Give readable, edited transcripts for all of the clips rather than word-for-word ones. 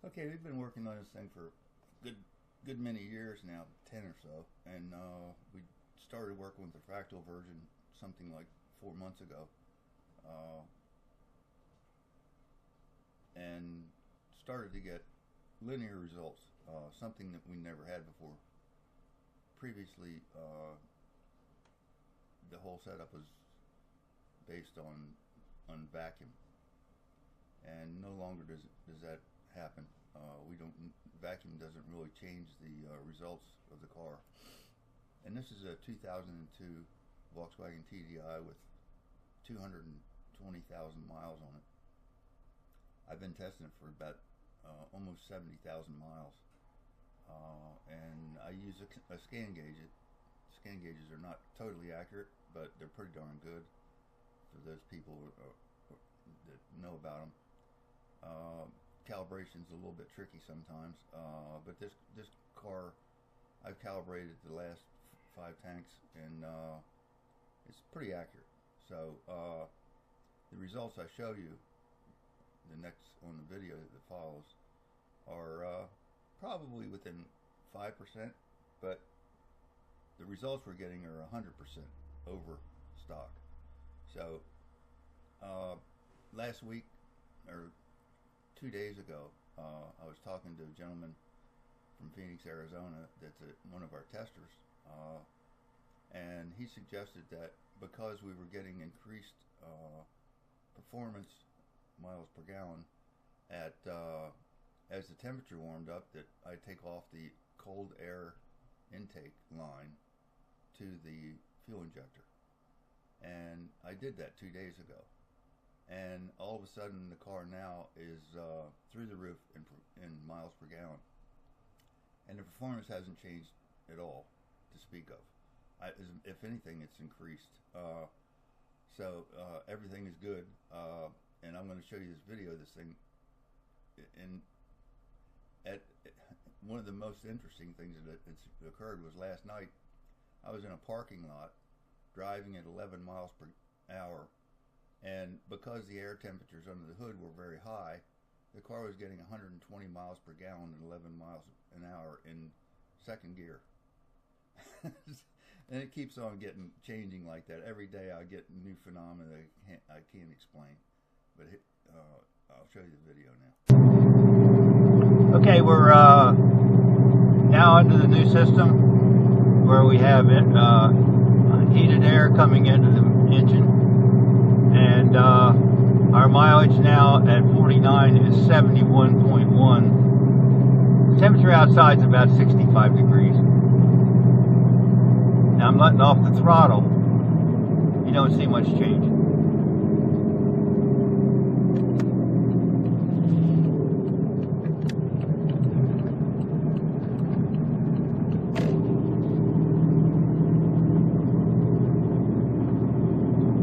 Okay, we've been working on this thing for good many years now, 10 or so, and we started working with the fractal version something like 4 months ago, and started to get linear results, something that we never had before. Previously, the whole setup was based on vacuum, and no longer does that happen. Vacuum doesn't really change the results of the car. And this is a 2002 Volkswagen TDI with 220,000 miles on it. I've been testing it for about almost 70,000 miles, and I use a scan gauge. Scan gauges are not totally accurate, but they're pretty darn good for those people that know about them. Calibration's a little bit tricky sometimes, but this car, I've calibrated the last 5 tanks, and it's pretty accurate. So the results I show you on the video that follows are probably within 5%, but the results we're getting are 100% over stock. So last week, or 2 days ago, I was talking to a gentleman from Phoenix, Arizona, that's one of our testers, and he suggested that because we were getting increased performance miles per gallon as the temperature warmed up, that I take off the cold air intake line to the fuel injector. And I did that 2 days ago. And all of a sudden the car now is through the roof in miles per gallon, and the performance hasn't changed at all to speak of. If anything, it's increased. So everything is good, and I'm going to show you this video of this thing. And one of the most interesting things that occurred was last night. I was in a parking lot driving at 11 miles per hour. And because the air temperatures under the hood were very high, the car was getting 120 miles per gallon at 11 miles an hour in second gear. And it keeps on changing like that. Every day I get new phenomena that I can't explain. But I'll show you the video now. Okay, we're now under the new system where we have heated air coming into the engine. And our mileage now at 49 is 71.1. The temperature outside is about 65 degrees. Now I'm letting off the throttle. You don't see much change.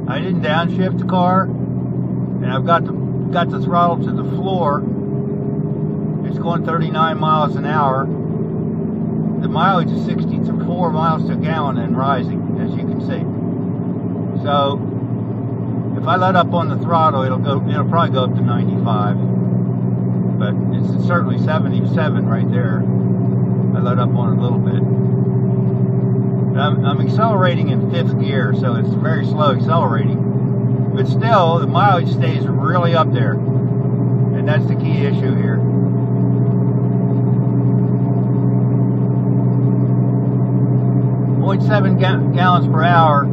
I didn't downshift the car, and I've got the throttle to the floor. It's going 39 miles an hour. The mileage is 64 miles to a gallon and rising, as you can see. So if I let up on the throttle, it'll probably go up to 95, but it's certainly 77 right there. I let up on it a little bit. I'm accelerating in 5th gear, so it's very slow accelerating. But still, the mileage stays really up there. And that's the key issue here. .7 gallons per hour,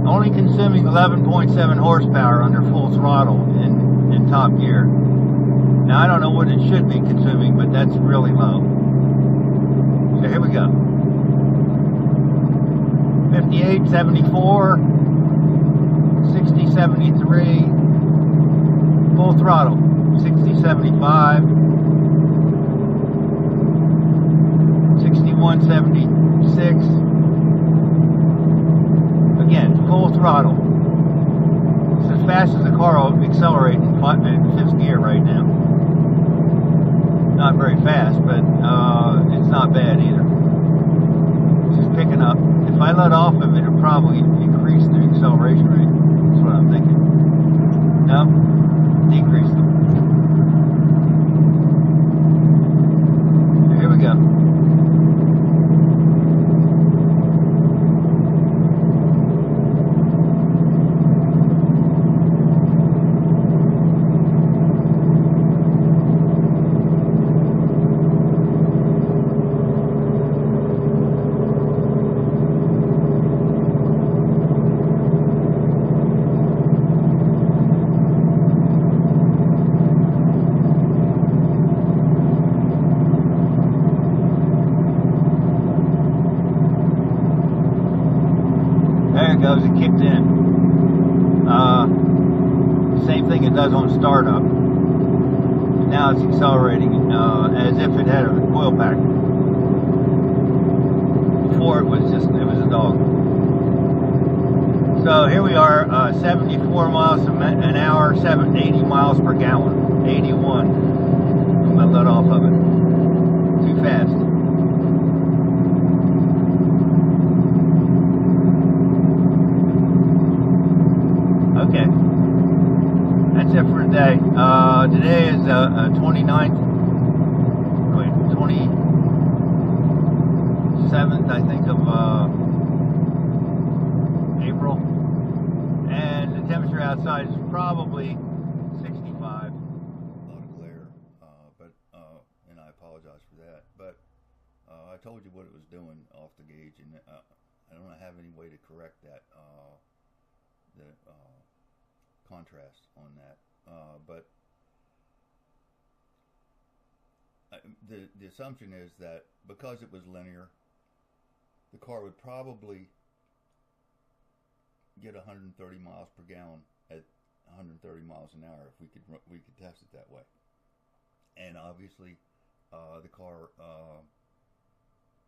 only consuming 11.7 horsepower under full throttle in top gear. Now, I don't know what it should be consuming, but that's really low. So here we go. 58, 74, 60, 73, full throttle, 60, 75, 61, 76, again, full throttle. It's as fast as the car will accelerate in 5th gear right now. Not very fast, but it's not bad either. It's just picking up. If I let off of it, it'll probably increase the acceleration rate. That's what I'm thinking. No, decrease them. was on startup. Now it's accelerating as if it had an oil pack. Before it was a dog. So here we are, 74 miles an hour, 80 miles per gallon. 81. I'm gonna let off of it. Too fast. Okay. That's it for today. Today is 29th. Wait, 27th, I think, of April. And the temperature outside is probably 65. A lot of glare, and I apologize for that. But I told you what it was doing off the gauge, and I don't have any way to correct that. The contrast on that, but the assumption is that because it was linear, the car would probably get 130 miles per gallon at 130 miles an hour if we could test it that way. And obviously, the car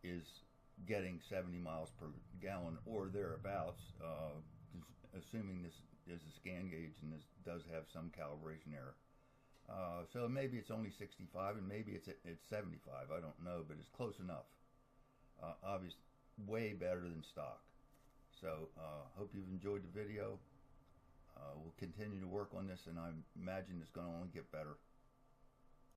is getting 70 miles per gallon or thereabouts, assuming this is a scan gauge and this does have some calibration error. So maybe it's only 65 and maybe it's 75. I don't know, but it's close enough. Obviously, way better than stock. So hope you've enjoyed the video. We'll continue to work on this, and I imagine it's going to only get better.